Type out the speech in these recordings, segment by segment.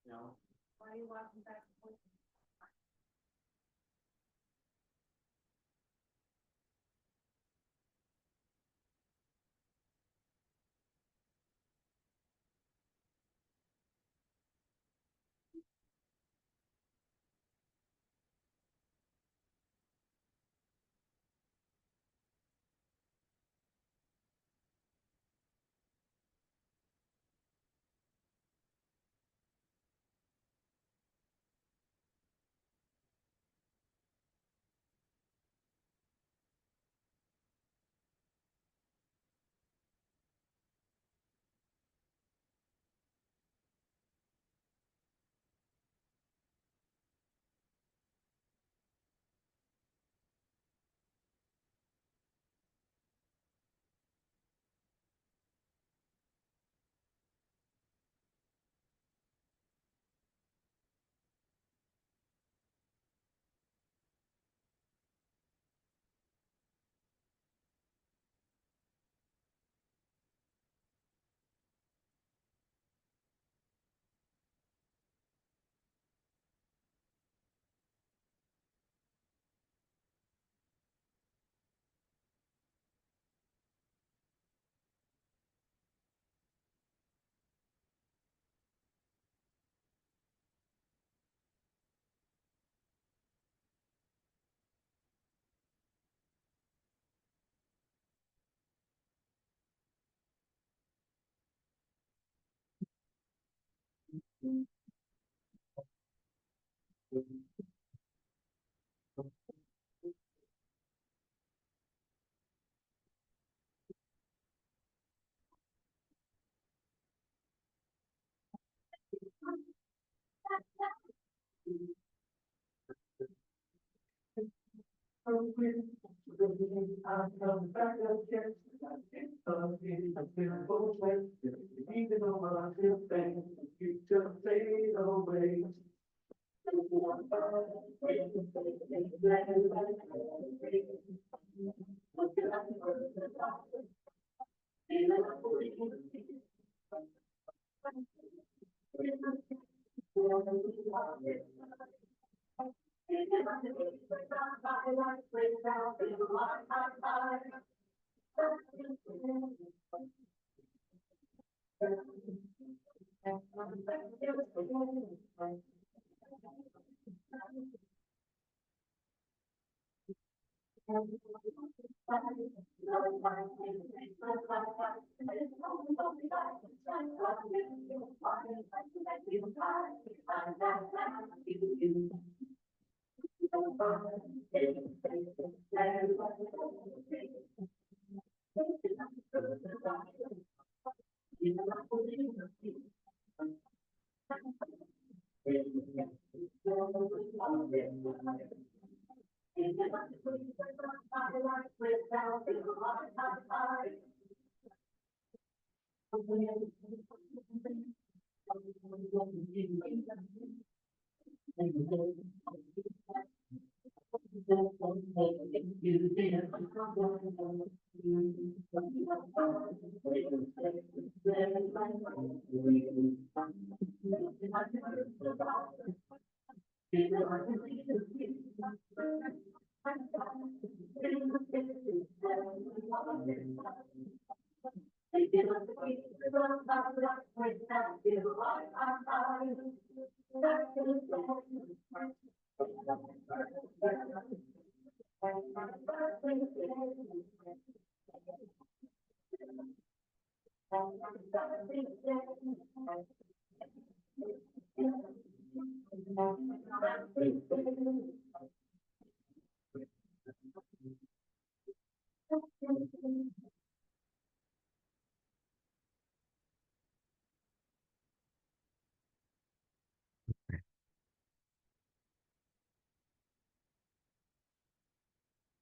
No.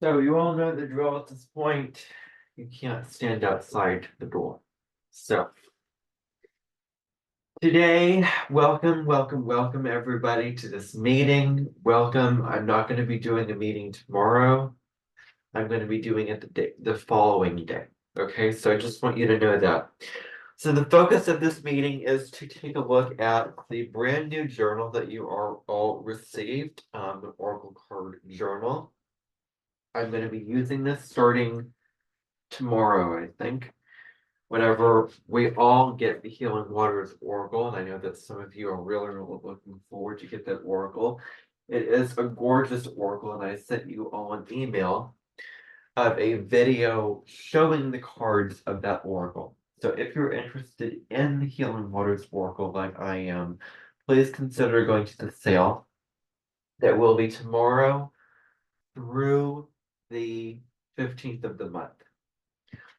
So you all know the drill at this point. You can't stand outside the door. So Today, welcome everybody to this meeting. Welcome. I'm not going to be doing a meeting tomorrow. I'm going to be doing it the following day. Okay, so I just want you to know that. So the focus of this meeting is to take a look at the brand new journal that you are all received, the Oracle Card Journal. I'm going to be using this starting tomorrow, I think. Whenever we all get the Healing Waters Oracle, and I know that some of you are really looking forward to get that Oracle. It is a gorgeous Oracle, and I sent you all an email of a video showing the cards of that Oracle. So if you're interested in the Healing Waters Oracle like I am, please consider going to the sale that will be tomorrow through the 15th of the month.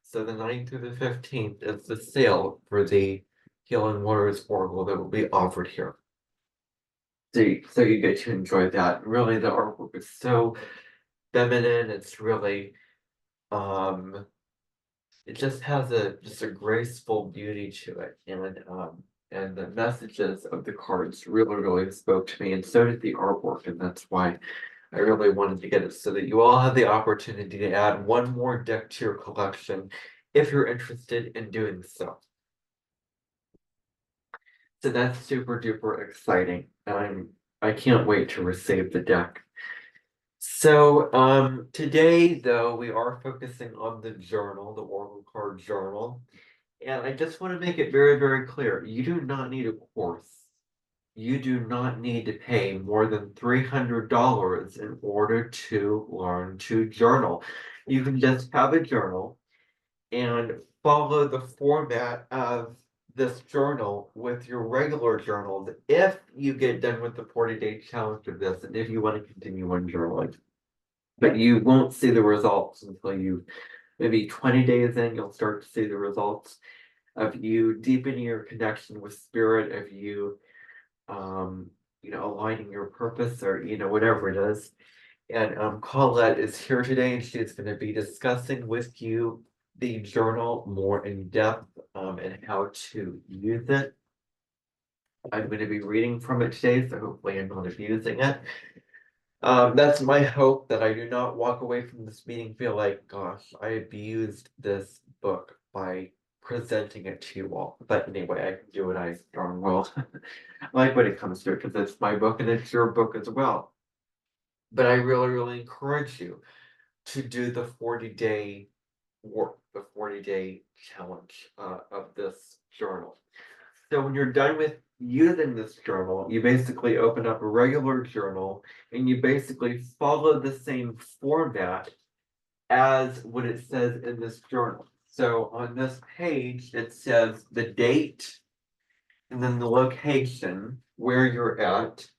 So the 9th through the 15th is the sale for the Healing Waters Oracle that will be offered here. So you get to enjoy that. Really, the artwork is so feminine. It's really it just has a graceful beauty to it. And the messages of the cards really spoke to me, and so did the artwork, and that's why I really wanted to get it so that you all have the opportunity to add one more deck to your collection if you're interested in doing so. So that's super duper exciting. I can't wait to receive the deck. So today though we are focusing on the journal, the Oracle Card Journal. And I just want to make it very clear. You do not need a course. You do not need to pay more than $300 in order to learn to journal. You can just have a journal and follow the format of this journal with your regular journals if you get done with the 40-day challenge of this and if you want to continue on journaling. But you won't see the results until you maybe 20 days in, you'll start to see the results of you deepening your connection with spirit, of you aligning your purpose or whatever it is. And Colette is here today and she's going to be discussing with you the journal more in depth and how to use it. I'm going to be reading from it today, so hopefully I'm not abusing it. That's my hope, that I do not walk away from this meeting feel like, gosh, I abused this book by presenting it to you all. But anyway, I can do what I darn well like when it comes to it, because it's my book and it's your book as well. But I really encourage you to do the 40-day work, the 40-day challenge of this journal. So when you're done with using this journal, you basically open up a regular journal and you basically follow the same format as what it says in this journal. So on this page, it says the date and then the location where you're at,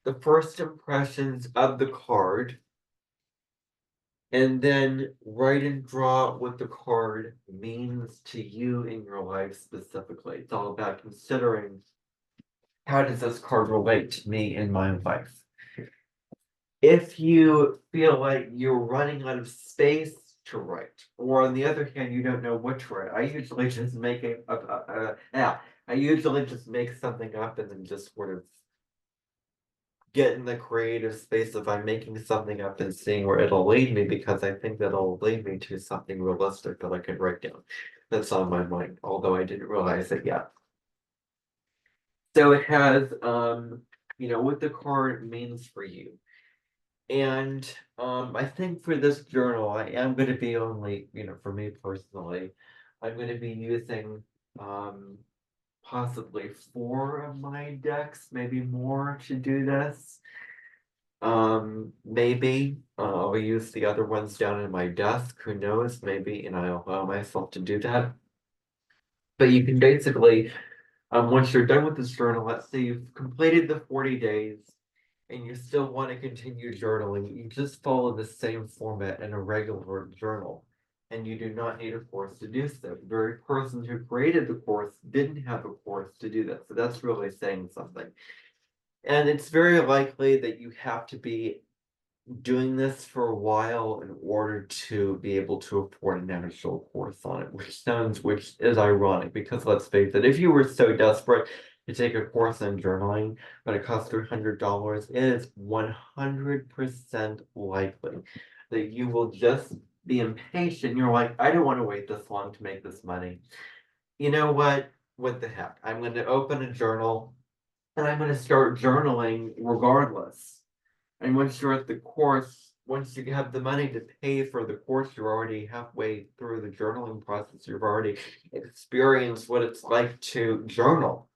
the first impressions of the card, and then write and draw what the card means to you in your life specifically. It's all about considering, how does this card relate to me in my life? If you feel like you're running out of space to write, or on the other hand, you don't know what to write, I usually just make I usually just make something up and then just sort of get in the creative space of I'm making something up and seeing where it'll lead me, because I think that'll lead me to something realistic that I can write down that's on my mind, although I didn't realize it yet. So it has what the card means for you. And I think for this journal, I am going to be only, for me personally, I'm going to be using possibly 4 of my decks, maybe more, to do this. Maybe I'll use the other ones down in my desk, who knows, maybe, and I'll allow myself to do that. But you can basically, once you're done with this journal, let's say you've completed the 40 days and you still want to continue journaling, you just follow the same format in a regular journal. And you do not need a course to do so. The very person who created the course didn't have a course to do that. So that's really saying something. And it's very likely that you have to be doing this for a while in order to be able to afford an actual course on it, which is ironic, because let's face it, if you were so desperate to take a course in journaling, but it costs $300. It is 100% likely that you will just be impatient. You're like, I don't want to wait this long to make this money. You know what? What the heck? I'm going to open a journal and I'm going to start journaling regardless. And once you're at the course, once you have the money to pay for the course, you're already halfway through the journaling process. You've already experienced what it's like to journal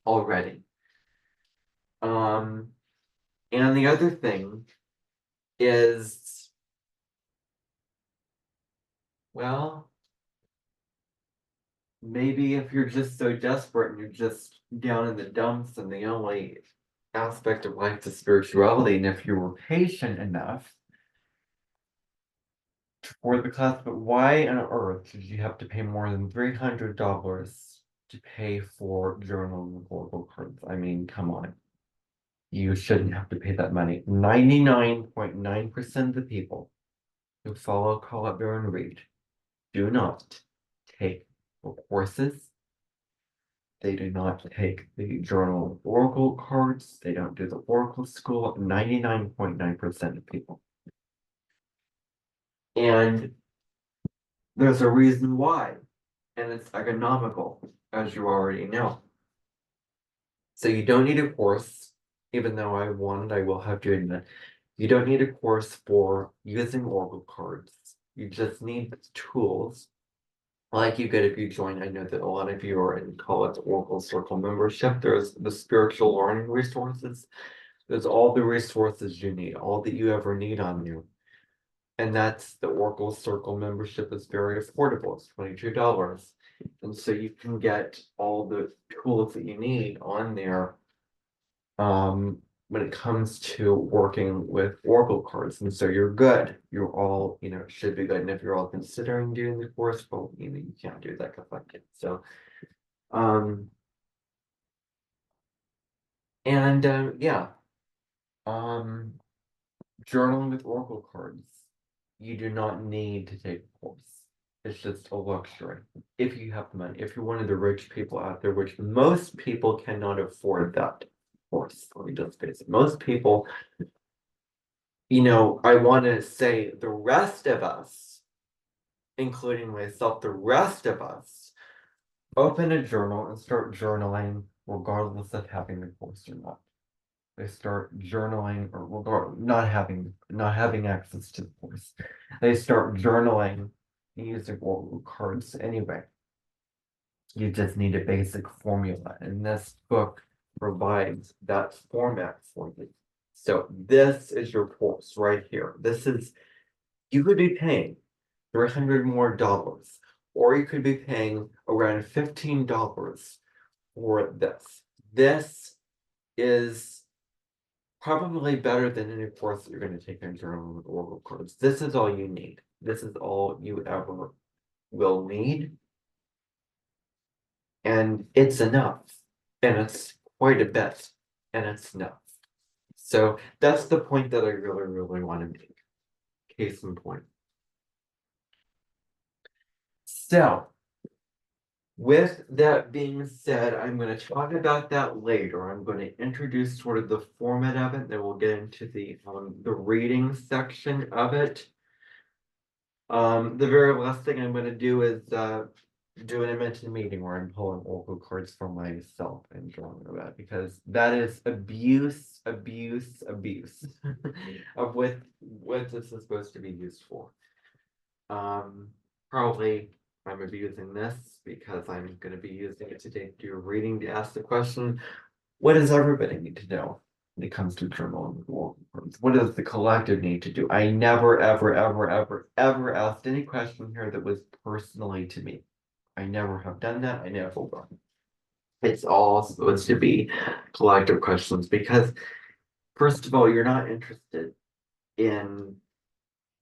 already. And the other thing is, well, maybe if you're just so desperate and you're just down in the dumps and the only aspect of life is spirituality, and if you were patient enough for the class, but why on earth did you have to pay more than $300 to pay for journaling with Oracle cards? I mean, come on. You shouldn't have to pay that money. 99.9% of the people who follow Call Out Bear and Read do not take the courses. They do not take the journal of Oracle cards. They don't do the Oracle school. 99.9% of people. And there's a reason why. And it's economical, as you already know. So you don't need a course, even though I will have to admit, you don't need a course for using Oracle cards. You just need tools like you get if you join. I know that a lot of you are in college Oracle Circle membership. There's the spiritual learning resources. There's all the resources you need, all that you ever need on you. And that's the Oracle Circle membership is very affordable. It's $22. And so you can get all the tools that you need on there when it comes to working with Oracle cards. And so you're good. You're all, should be good. And if you're all considering doing the course, well, you can't do that because I can't. So, yeah. Journaling with Oracle cards. You do not need to take a course. It's just a luxury. If you have the money, if you're one of the rich people out there, which most people cannot afford that course. Let me just face it. Most people, I want to say the rest of us, including myself, the rest of us, open a journal and start journaling regardless of having the course or not. They start journaling or not having access to the course. They start journaling using Oracle cards anyway. You just need a basic formula, and this book provides that format for you. So this is your course right here. You could be paying $300 more, or you could be paying around $15 for this. This is probably better than any course that you're going to take in journaling with Oracle cards. This is all you need. This is all you ever will need. And it's enough. And it's quite a bit. And it's enough. So that's the point that I really, really want to make. Case in point. So, with that being said, I'm going to talk about that later. I'm going to introduce sort of the format of it, then we'll get into the reading section of it. The very last thing I'm going to do is do an Amenten meeting where I'm pulling Oracle cards for myself and drawing about, because that is abuse of what this is supposed to be used for. Probably I'm abusing this because I'm going to be using it today to do a reading to ask the question, what does everybody need to know when it comes to journaling with Oracle cards? What does the collective need to do? I never, ever, ever, ever, ever asked any question here that was personally to me. I never have done that. I never will. It's all supposed to be collective questions because, first of all, you're not interested in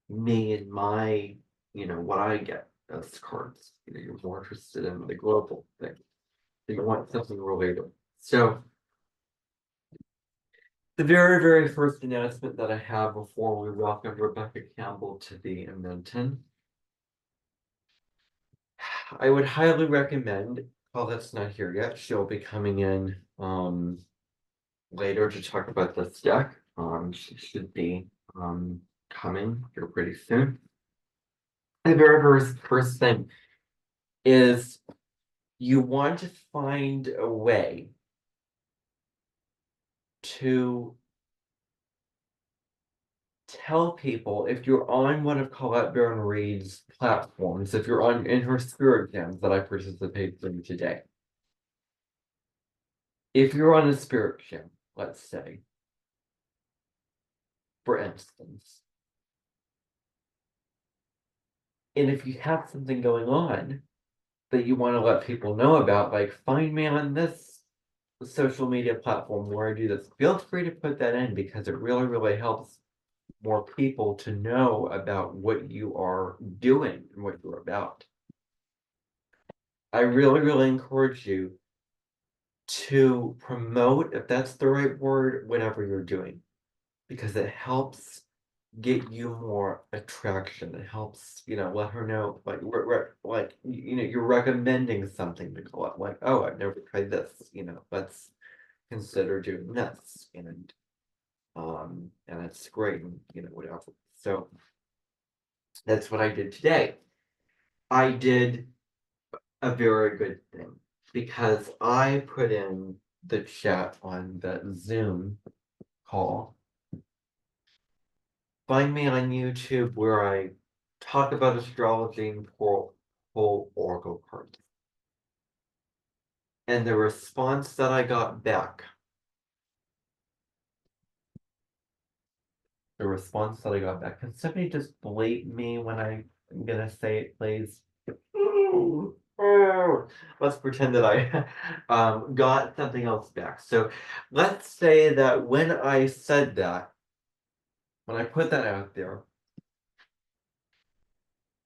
me and my, what I get as cards. You're more interested in the global thing. You want something related. So, the very, very first announcement that I have before we welcome Rebecca Campbell to the Amenten, I would highly recommend Paulette's not here yet. She'll be coming in later to talk about this deck. She should be coming here pretty soon. The very first thing is you want to find a way to tell people if you're on one of Colette Baron Reed's platforms, if you're on in her spirit jams that I participated in today. If you're on a spirit jam, let's say, for instance, and if you have something going on that you want to let people know about, like find me on this social media platform where I do this, feel free to put that in because it really, really helps more people to know about what you are doing and what you're about. I really, really encourage you to promote, if that's the right word, whatever you're doing, because it helps get you more attraction. It helps, let her know, like, you're recommending something to go up, like, oh, I've never tried this, let's consider doing this, and it's great, and whatever. So that's what I did today. I did a very good thing because I put in the chat on the Zoom call. Find me on YouTube where I talk about astrology and pull oracle cards. And the response that I got back, can somebody just bleep me when I'm gonna say it, please? Let's pretend that I got something else back. So let's say that when I said that, when I put that out there,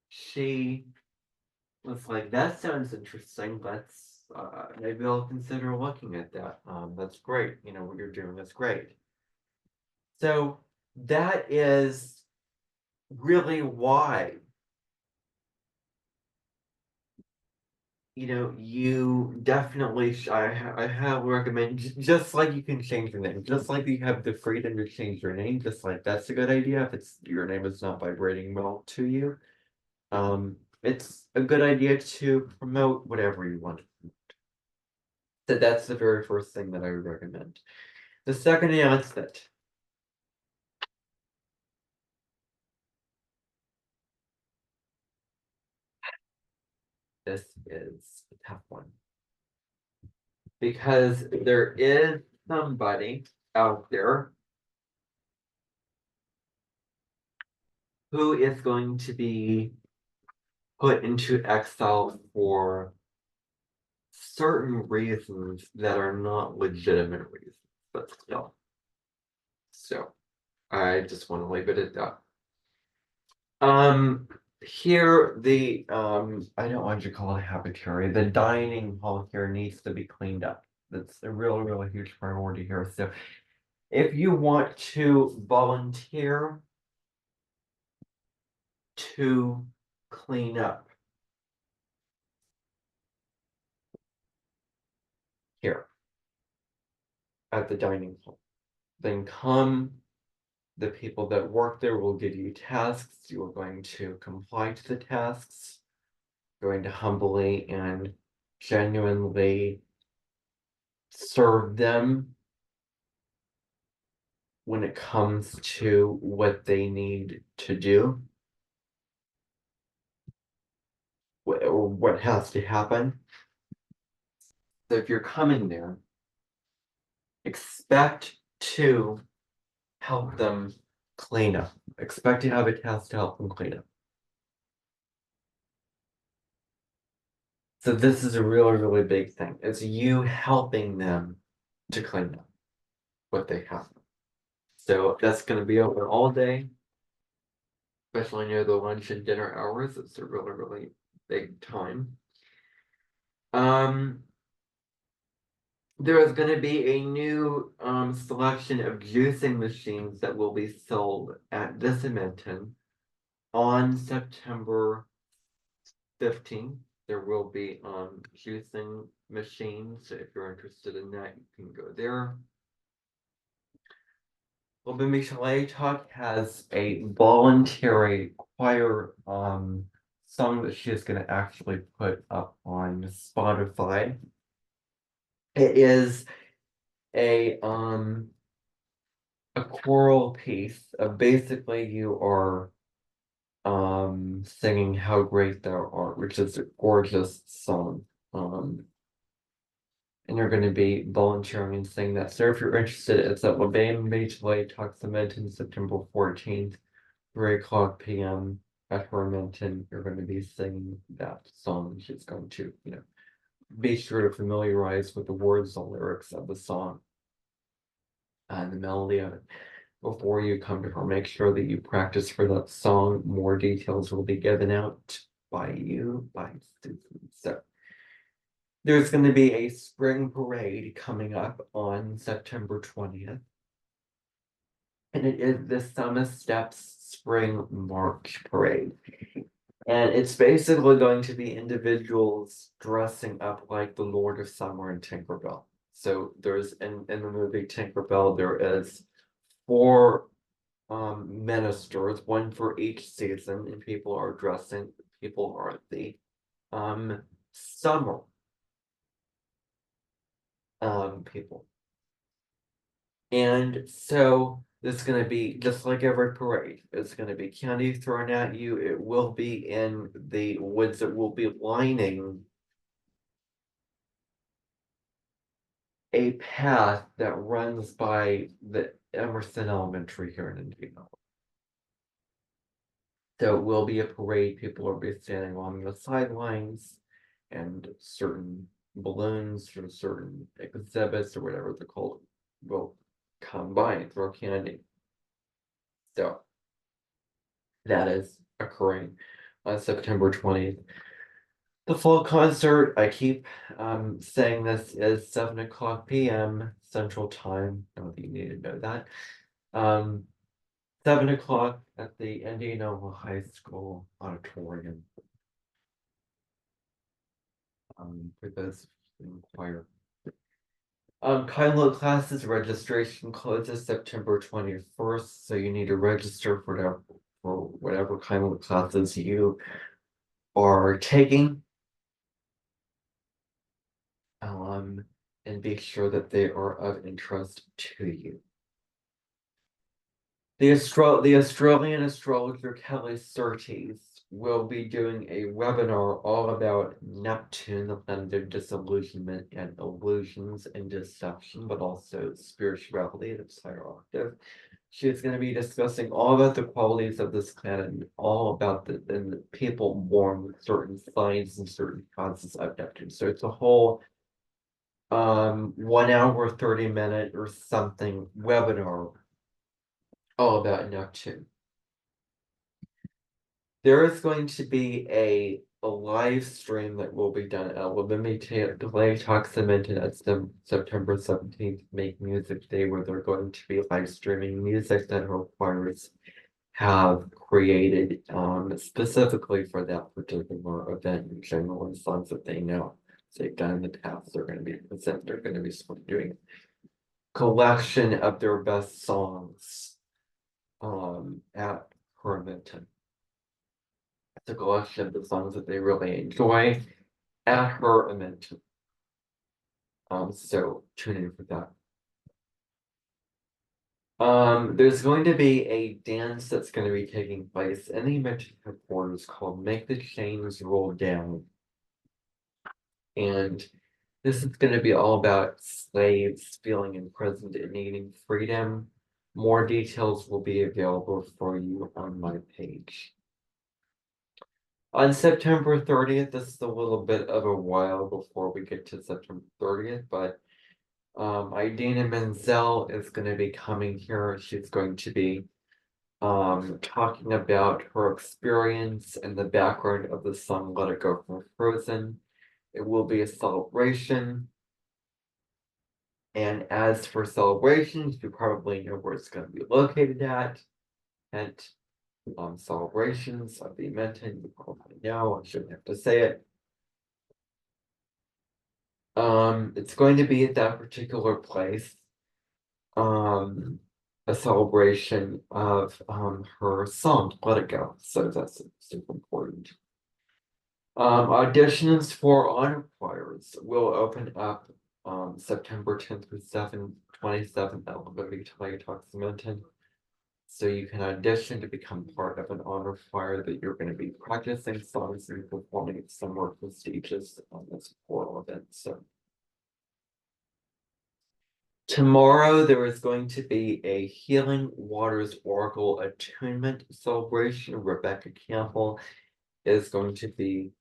she was like, that sounds interesting. Let's maybe I'll consider looking at that. That's great. What you're doing is great. So that is really why you definitely I have recommend just like you can change your name, just like you have the freedom to change your name, just like that's a good idea if it's your name is not vibrating well to you. It's a good idea to promote whatever you want. So that's the very first thing that I would recommend. The second announcement. This is a tough one. Because there is somebody out there who is going to be put into exile for certain reasons that are not legitimate reasons, but still. So I just want to leave it at that. Here I don't want you to call it a habitary. The dining hall here needs to be cleaned up. That's a really, really huge priority here. So if you want to volunteer to clean up here at the dining hall, then come. The people that work there will give you tasks. You are going to comply to the tasks, going to humbly and genuinely serve them when it comes to what they need to do, or what has to happen. So if you're coming there, expect to help them clean up. Expect to have a task to help them clean up. So this is a really, really big thing. It's you helping them to clean up what they have. So that's going to be open all day, especially near the lunch and dinner hours. It's a really, really big time. There is going to be a new selection of juicing machines that will be sold at this Amenten on September 15th. There will be juicing machine. So if you're interested in that, you can go there. Open Chalet Talk has a voluntary choir song that she is going to actually put up on Spotify. It is a choral piece. Basically you are singing How Great Thou Art, which is a gorgeous song. And you're going to be volunteering and singing that. So if you're interested, it's at Labane Beach Lake, Amenten, September 14th, 3 o'clock p.m. at her Amenten. You're going to be singing that song. She's going to, be sure to familiarize with the words and lyrics of the song and the melody of it before you come to her. Make sure that you practice for that song. More details will be given out by Susan. So there's going to be a spring parade coming up on September 20th. And it is the Summer Steps Spring March Parade. And it's basically going to be individuals dressing up like the Lord of Summer and Tinkerbell. So there's in the movie Tinkerbell, there is 4 ministers, one for each season, and people are the summer people. And so it's going to be just like every parade. It's going to be candy thrown at you. It will be in the woods. It will be lining a path that runs by the Emerson Elementary here in Indiana. So it will be a parade. People will be standing along the sidelines, and certain balloons or certain exhibits or whatever they're called will come by and throw candy. So that is occurring on September 20th. The full concert, I keep saying this, is 7 o'clock p.m. Central Time. I don't think you need to know that. 7 o'clock at the Indianola High School auditorium. For those who inquire. Kind classes registration closes September 21st, so you need to register for whatever kind classes you are taking. And be sure that they are of interest to you. The Australian astrologer Kelly Surtees will be doing a webinar all about Neptune, the planet of disillusionment and illusions and deception, but also spirituality, the higher octave. She's going to be discussing all about the qualities of this planet and all about the people born with certain signs and certain causes of Neptune. So it's a whole 1 hour, 30-minute or something webinar all about Neptune. There is going to be a live stream that will be done at Delay Talks Amenten at September 17th, Make Music Day, where they're going to be live streaming music that her choirs have created specifically for that particular event in general, and songs that they know they've done in the past. They're going to be doing a collection of their best songs at Amenten. It's a collection of the songs that they really enjoy at her Amenten. So tune in for that. There's going to be a dance that's going to be taking place in the Amenten headquarters called Make the Chains Roll Down. And this is going to be all about slaves feeling imprisoned and needing freedom. More details will be available for you on my page. On September 30th, this is a little bit of a while before we get to September 30th, but Idina Menzel is going to be coming here. She's going to be talking about her experience and the background of the song Let It Go from Frozen. It will be a celebration. And as for celebrations, you probably know where it's going to be located at celebrations of the Amenten. You probably know, I shouldn't have to say it. It's going to be at that particular place. A celebration of her song, Let It Go. So that's super important. Auditions for honor choirs will open up September 10th through 27th at Liberty Talks Amenten. So you can audition to become part of an honor choir that you're going to be practicing songs and performing at some more prestigious this choral event. So tomorrow there is going to be a Healing Waters Oracle Attunement celebration. Rebecca Campbell is going to be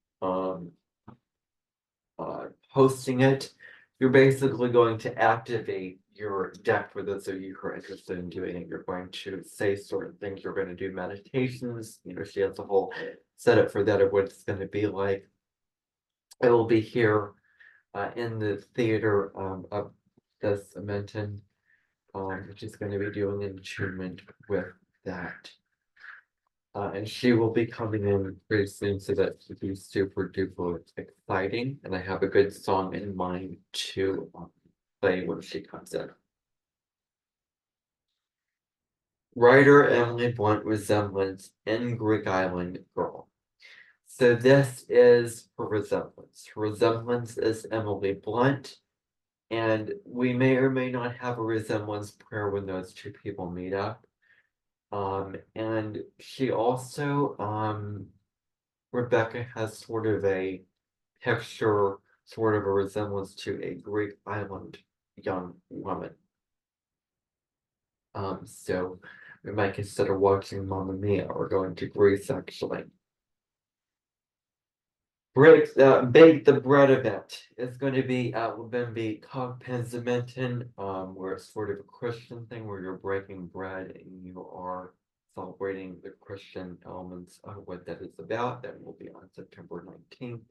hosting it. You're basically going to activate your deck for those of you who are interested in doing it. You're going to say certain things. You're going to do meditations. You know, she has a whole setup for that of what it's going to be like. It will be here in the theater of this Amenten, which is going to be doing an attunement with that. And she will be coming in pretty soon, so that should be super duper exciting. And I have a good song in mind to play when she comes in. Writer Emily Blunt resemblance in Greek Island Girl. So this is her resemblance. Her resemblance is Emily Blunt, and we may or may not have a resemblance prayer when those two people meet up. And she also Rebecca has sort of a picture, sort of a resemblance to a Greek island young woman. So we might consider watching Mamma Mia or going to Greece actually. Bake the bread event is going to be at Lubimbi Cogpensimenton, where it's sort of a Christian thing where you're breaking bread and you are celebrating the Christian elements of what that is about. That will be on September 19th.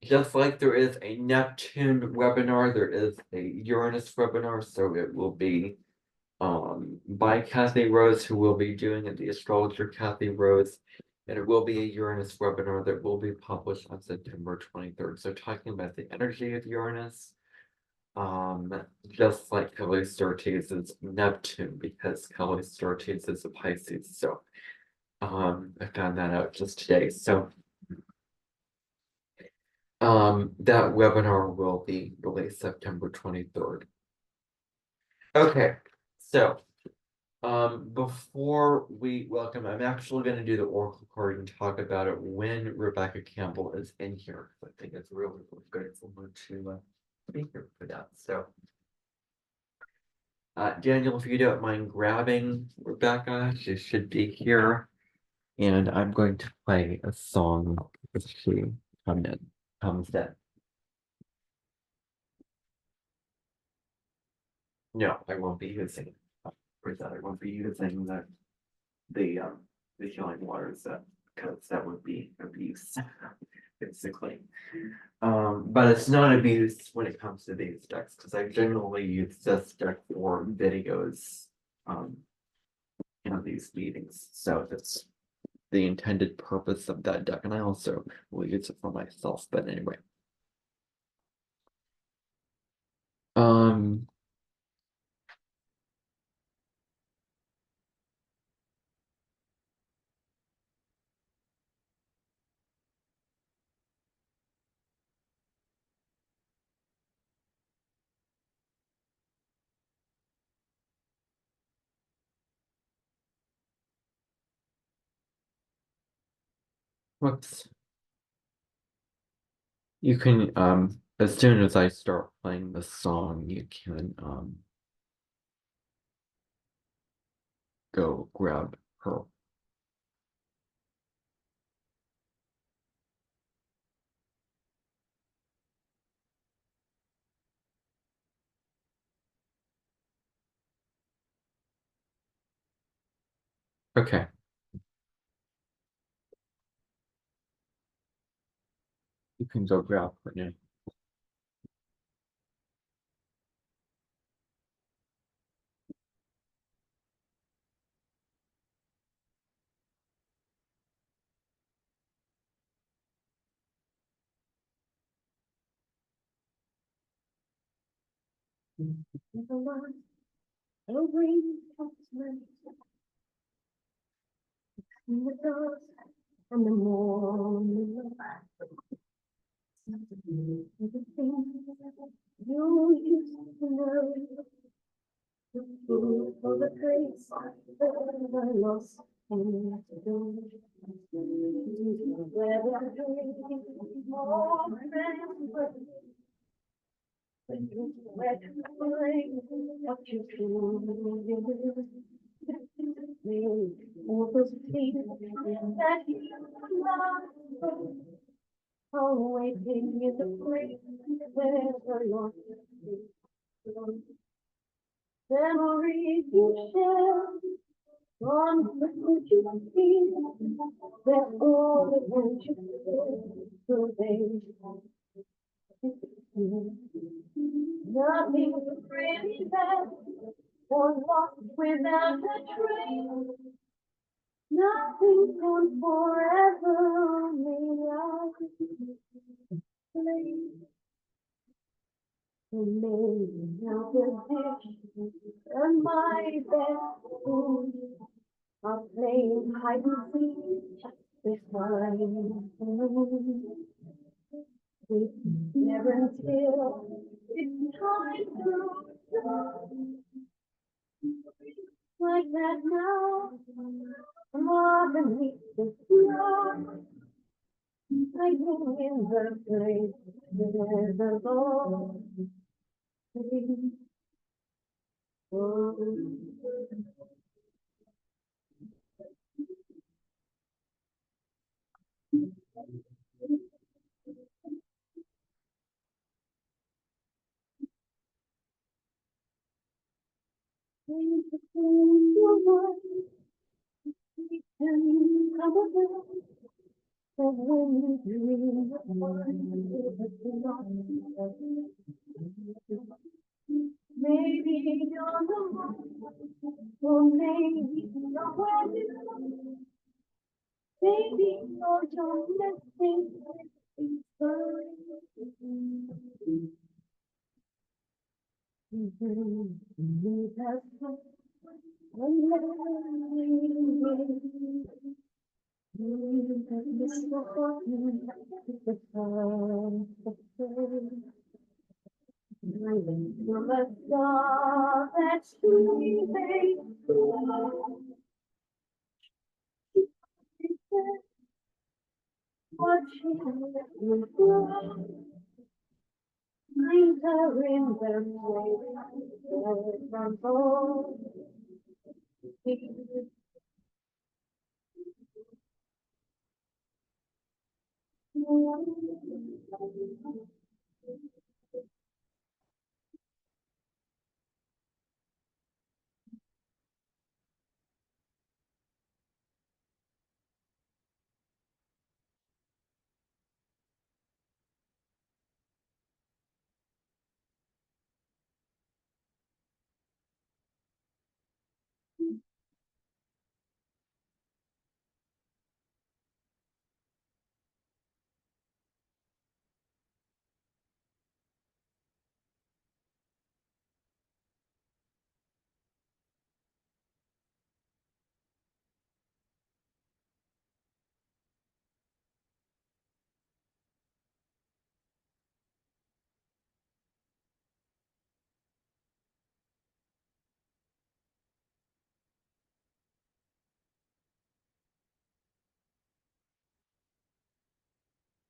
Just like there is a Neptune webinar, there is a Uranus webinar, so it will be by Kathy Rose, who will be doing it, the astrologer Kathy Rose, and it will be a Uranus webinar that will be published on September 23rd. So talking about the energy of Uranus, just like Kelly Surtees' Neptune, because Kelly Surtees is a Pisces. So I found that out just today. So that webinar will be released September 23rd. Okay, so before we welcome, I'm actually going to do the oracle card and talk about it when Rebecca Campbell is in here. I think it's really good for her to be here for that. So, Daniel, if you don't mind grabbing Rebecca, she should be here, and I'm going to play a song as she comes in. No, I won't be using for that. I won't be using the healing waters because that would be abuse, basically. But it's not abuse when it comes to these decks because I generally use this deck for videos in these meetings. So that's the intended purpose of that deck, and I also will use it for myself. But anyway. Um whoops. You can as soon as I start playing the song, you can go grab her. Okay. You can go grab her now. And the morning you used to know for the grace that I lost and where the dream more than where to find what you feel. All those things that you love, always in the place where the lost memories you share. On the good you feel, that all the ones you feel, so they nothing really bad or lost without a trace. Nothing comes forever, only love. Made now the dish and my best food are playing hide and seek behind the moon. We never until it's time to go. Like that now, more beneath the floor, hiding in the place where the Lord is. But when you dream of one, maybe you're the one, or maybe you're one, maybe you're just missing you have come and let me you have missed the button, the time, the time. Driving from a star that's sleeping. Watching you grow. Find her in the place from home.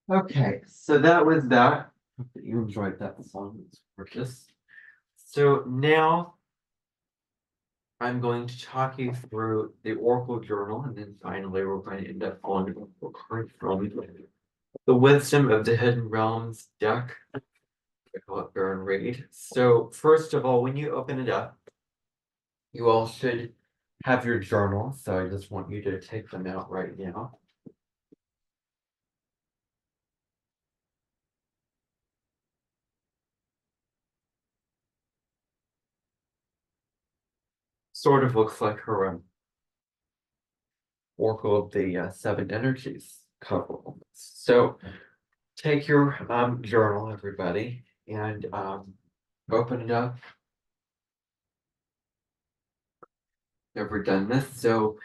Okay, so that was that. Hope that you enjoyed that song. It's gorgeous. So now I'm going to talk you through the Oracle Journal, and then finally we're going to end up on a card from the Wisdom of the Hidden Realms deck. I call it Baron Reed. So first of all, when you open it up, you all should have your journal. So I just want you to take them out right now. Sort of looks like her Oracle of the Seven Energies cover. So take your journal, everybody, and open it up ever done this, so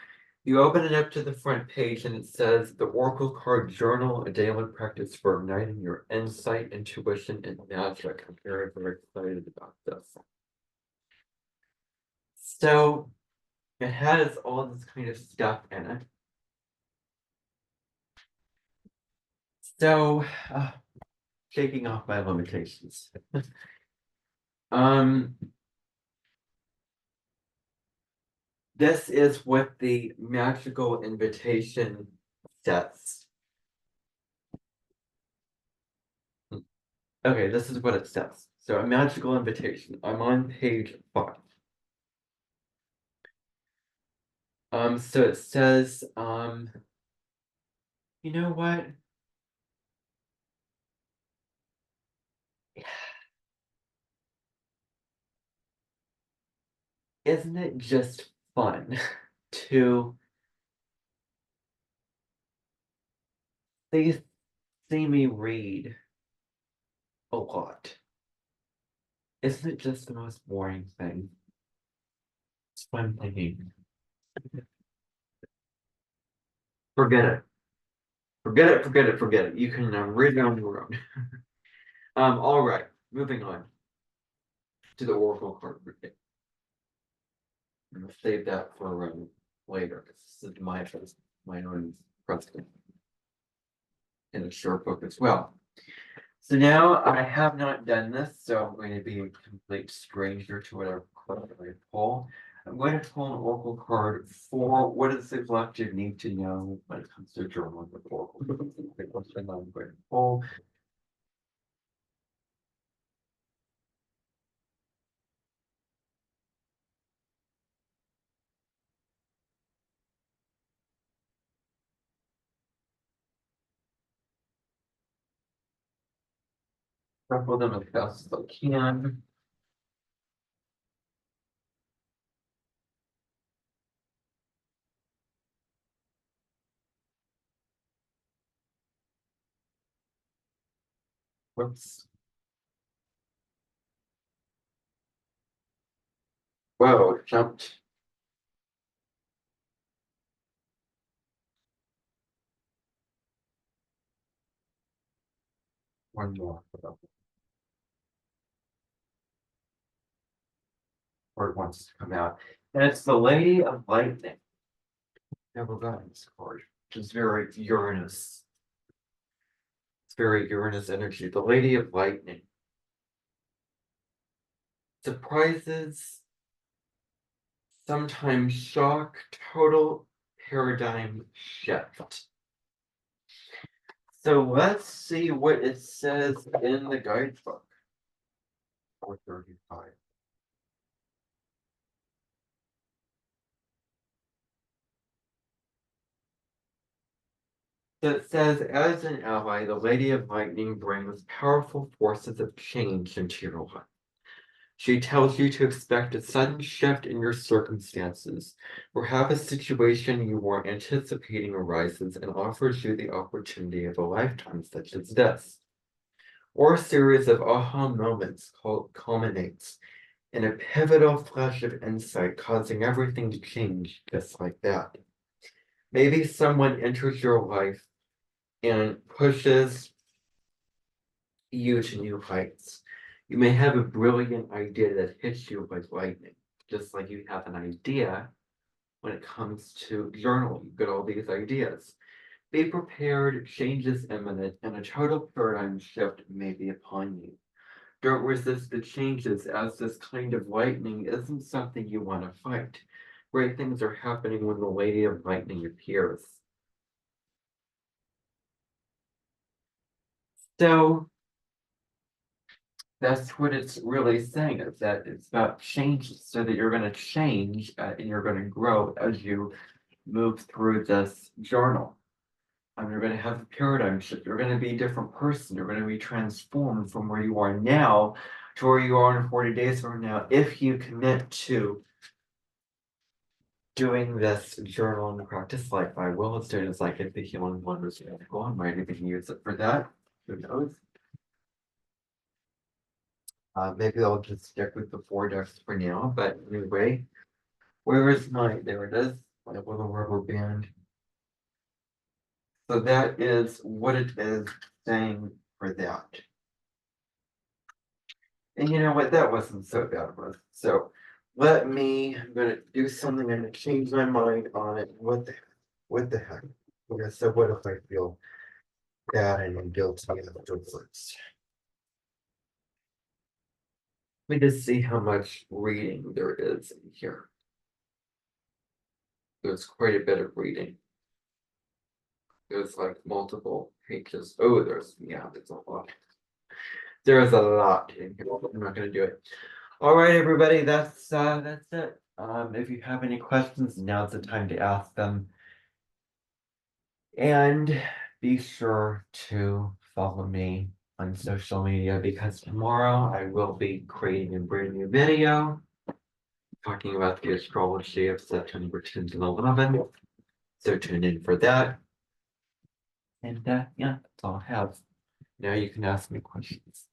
you open it up to the front page and it says the Oracle card journal, a daily practice for igniting your insight, intuition, and magic. I'm very excited about this. So it has all this kind of stuff in it. So shaking off my limitations. um This is what the magical invitation says. Okay, this is what it says. So a magical invitation. I'm on page 5. So it says, you know what? Isn't it just fun to see, see me read a lot? Isn't it just the most boring thing? It's fun thinking. Forget it. Forget it. You can read it on your own. All right, moving on to the Oracle card reading. I'm gonna save that for later. This is my own precedent in a short book as well. So now I have not done this, so I'm going to be a complete stranger to whatever card I pull. I'm going to pull an Oracle card for what does the collective need to know when it comes to journaling with Oracle. The question I'm going to pull. Shuffle them as fast as I can. Whoops. Whoa, jumped. One more. Or it wants to come out. And it's the Lady of Lightning. Never gotten this card, which is very Uranus. It's very Uranus energy. The Lady of Lightning. Surprises, sometimes shock, total paradigm shift. So let's see what it says in the guidebook. 435. So it says, as an ally, the Lady of Lightning brings powerful forces of change into your life. She tells you to expect a sudden shift in your circumstances, or have a situation you weren't anticipating arises and offers you the opportunity of a lifetime, such as this. Or a series of aha moments culminates in a pivotal flash of insight, causing everything to change just like that. Maybe someone enters your life and pushes you to new heights. You may have a brilliant idea that hits you like lightning, just like you have an idea when it comes to journaling. You've got all these ideas. Be prepared, change is imminent, and a total paradigm shift may be upon you. Don't resist the changes, as this kind of lightning isn't something you want to fight. Great things are happening when the Lady of Lightning appears. So that's what it's really saying, is that it's about change, so that you're going to change and you're going to grow as you move through this journal. You're going to have a paradigm shift. You're going to be a different person. You're going to be transformed from where you are now to where you are in 40 days from now, if you commit to doing this journal and practice like I will, as soon as I get the healing wonders go. I might even use it for that. Who knows? Maybe I'll just stick with the 4 decks for now, but anyway, Where is my, there it is, my little rubber band. So that is what it is saying for that. And you know what, that wasn't so bad, was it? So I'm gonna do something, I'm gonna change my mind on it, what the heck? Okay, so what if I feel bad and I'm guilty afterwards? Let me just see how much reading there is in here. There's quite a bit of reading. There's like multiple pages. Oh, there's a lot. There is a lot in here. I'm not gonna do it. All right, everybody, that's it. If you have any questions, now's the time to ask them. And be sure to follow me on social media because tomorrow I will be creating a brand new video talking about the astrology of September 10th and 11th. So tune in for that. And yeah, that's all I have. Now you can ask me questions.